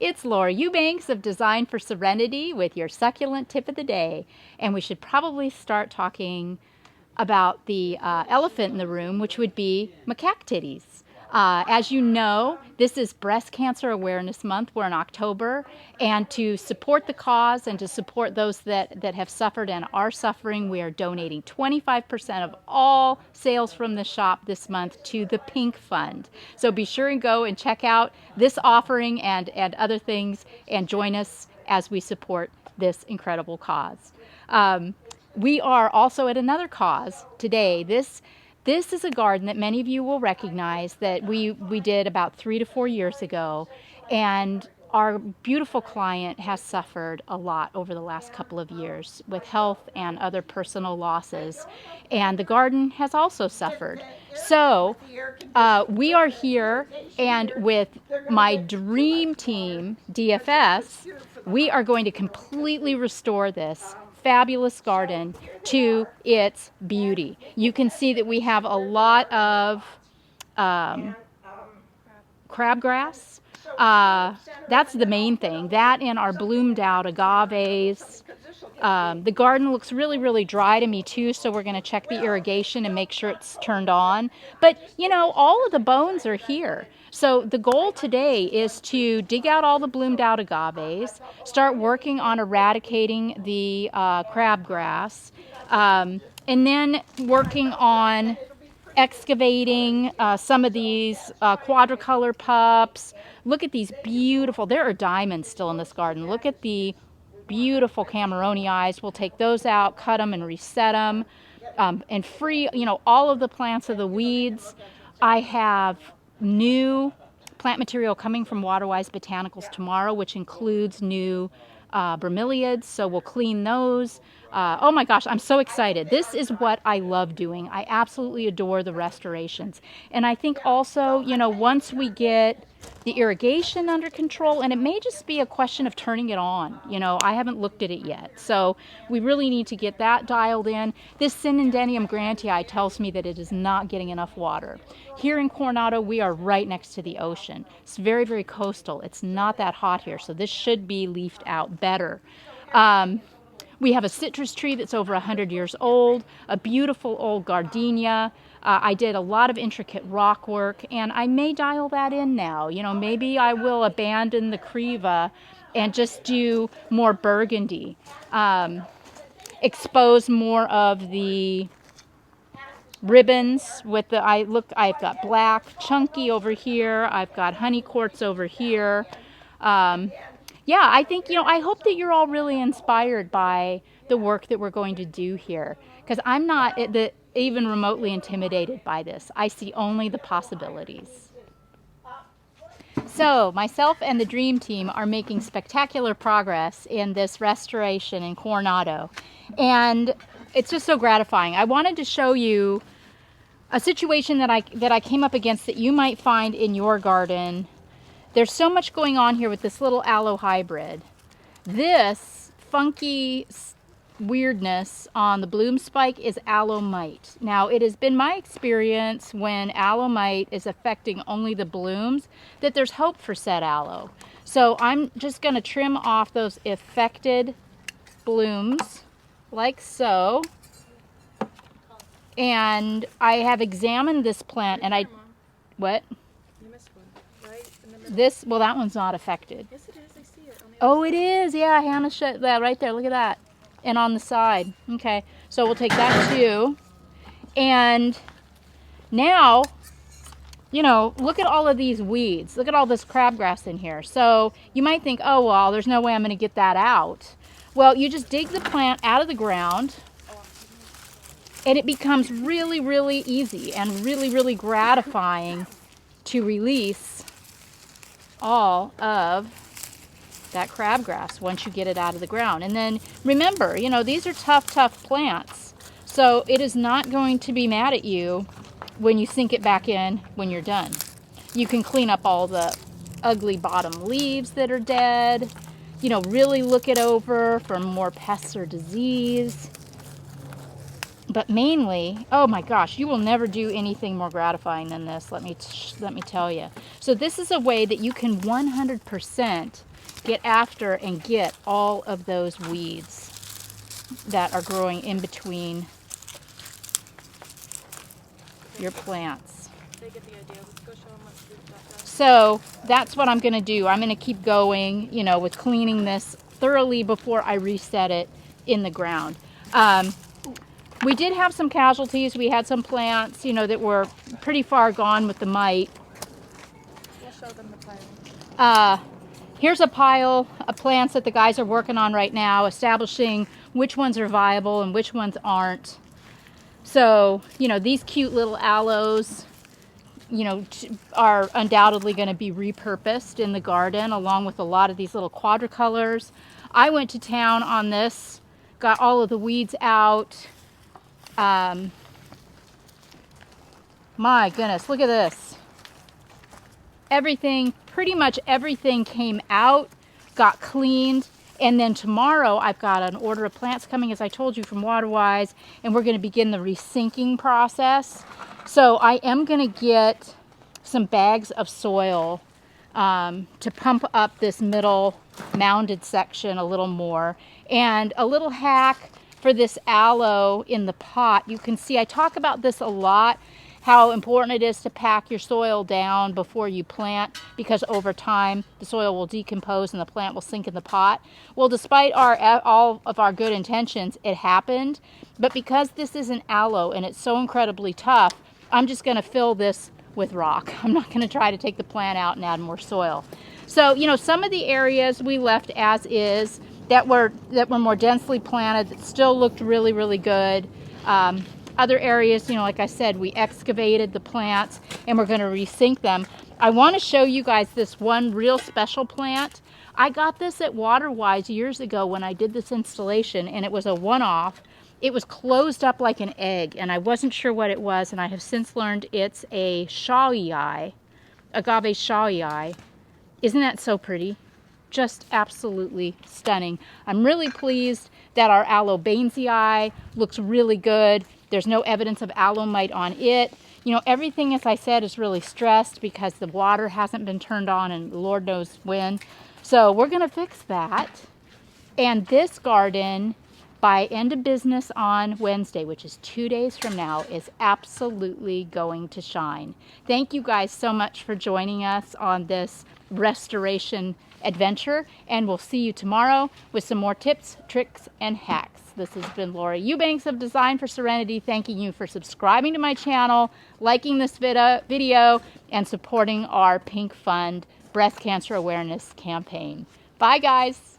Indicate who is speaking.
Speaker 1: It's Laura Eubanks of Design for Serenity with your succulent tip of the day. And we should probably start talking about the elephant in the room, which would be macaque titties. As you know, this is Breast Cancer Awareness Month. We're in October. And to support the cause and to support those that have suffered and are suffering, we are donating 25% of all sales from the shop this month to the Pink Fund. So be sure and go and check out this offering and other things and join us as we support this incredible cause. We are also at another cause today. This is a garden that many of you will recognize that we did about 3 to 4 years ago, and our beautiful client has suffered a lot over the last couple of years with health and other personal losses, and the garden has also suffered. So we are here, and with my dream team, DFS, we are going to completely restore this fabulous garden to its beauty. You can see that we have a lot of crabgrass. That's the main thing. That and our bloomed out agaves. The garden looks really, really dry to me too, so we're going to check the irrigation and make sure it's turned on. But, you know, all of the bones are here. So the goal today is to dig out all the bloomed out agaves, start working on eradicating the crabgrass, and then working on excavating some of these quadricolor pups. Look at these beautiful, there are diamonds still in this garden. Look at the beautiful Cameroni eyes. We'll take those out, cut them and reset them, and free, you know, all of the plants of the weeds. I have new plant material coming from Waterwise Botanicals tomorrow, which includes new bromeliads, so we'll clean those. Oh my gosh, I'm so excited. This is what I love doing. I absolutely adore the restorations. And I think also, you know, once we get the irrigation under control, and it may just be a question of turning it on. You know, I haven't looked at it yet. So we really need to get that dialed in. This Synandenium grantii tells me that it is not getting enough water. Here in Coronado, we are right next to the ocean. It's very, very coastal. It's not that hot here, so this should be leafed out better. We have a citrus tree that's over 100 years old, a beautiful old gardenia. I did a lot of intricate rock work, and I may dial that in now. You know, maybe I will abandon the creva and just do more burgundy. Expose more of the ribbons with the, I've got black chunky over here. I've got honey quartz over here. Yeah, I think, you know, I hope that you're all really inspired by the work that we're going to do here, because I'm not even remotely intimidated by this. I see only the possibilities. So myself and the Dream Team are making spectacular progress in this restoration in Coronado, and it's just so gratifying. I wanted to show you a situation that I came up against that you might find in your garden. There's so much going on here with this little aloe hybrid. This funky weirdness on the bloom spike is aloe mite. Now, it has been my experience when aloe mite is affecting only the blooms that there's hope for said aloe. So I'm just going to trim off those affected blooms like so. And I have examined this plant and what? This, well, that one's not affected.
Speaker 2: Yes, it is. I see it.
Speaker 1: Oh, it is. Yeah, Hannah showed that right there. Look at that. And on the side. Okay, so we'll take that too. And now, you know, look at all of these weeds. Look at all this crabgrass in here. So you might think, oh, well, there's no way I'm going to get that out. Well, you just dig the plant out of the ground, and it becomes really, really easy and really, really gratifying to release all of that crabgrass once you get it out of the ground. And then remember, you know, these are tough plants, so it is not going to be mad at you when you sink it back in when you're done. You can clean up all the ugly bottom leaves that are dead, you know, really look it over for more pests or disease. But mainly, oh my gosh, you will never do anything more gratifying than this, let me tell you. So this is a way that you can 100% get after and get all of those weeds that are growing in between your plants.
Speaker 2: They get the idea. Let's go show them what to do with that guy.
Speaker 1: So that's what I'm going to do. I'm going to keep going, you know, with cleaning this thoroughly before I reset it in the ground. We did have some casualties. We had some plants, you know, that were pretty far gone with the mite.
Speaker 2: We'll show them the pile.
Speaker 1: Here's a pile of plants that the guys are working on right now, establishing which ones are viable and which ones aren't. So, you know, these cute little aloes, you know, are undoubtedly going to be repurposed in the garden, along with a lot of these little quadricolors. I went to town on this, got all of the weeds out. My goodness, look at this. Everything, pretty much everything came out, got cleaned, and then tomorrow I've got an order of plants coming, as I told you, from Waterwise, and we're going to begin the resinking process. So I am going to get some bags of soil to pump up this middle mounded section a little more. And a little hack for this aloe in the pot, you can see I talk about this a lot, how important it is to pack your soil down before you plant, because over time the soil will decompose and the plant will sink in the pot. Well, despite all of our good intentions, it happened. But because this is an aloe and it's so incredibly tough, I'm just going to fill this with rock. I'm not going to try to take the plant out and add more soil. So, you know, some of the areas we left as is that were more densely planted that still looked really, really good. Other areas, you know, like I said, we excavated the plants and we're going to resink them. I want to show you guys this one real special plant. I got this at Waterwise years ago when I did this installation, and it was a one-off. It was closed up like an egg, and I wasn't sure what it was, and I have since learned it's a shawii, agave shawii. Isn't that so pretty? Just absolutely stunning. I'm really pleased that our aloe bainesii looks really good. There's no evidence of aloe mite on it. You know, everything, as I said, is really stressed because the water hasn't been turned on and Lord knows when. So we're going to fix that. And this garden, by end of business on Wednesday, which is 2 days from now, is absolutely going to shine. Thank you guys so much for joining us on this restoration adventure, and we'll see you tomorrow with some more tips, tricks, and hacks. This has been Lori Eubanks of Design for Serenity, thanking you for subscribing to my channel, liking this video, and supporting our Pink Fund breast cancer awareness campaign. Bye, guys.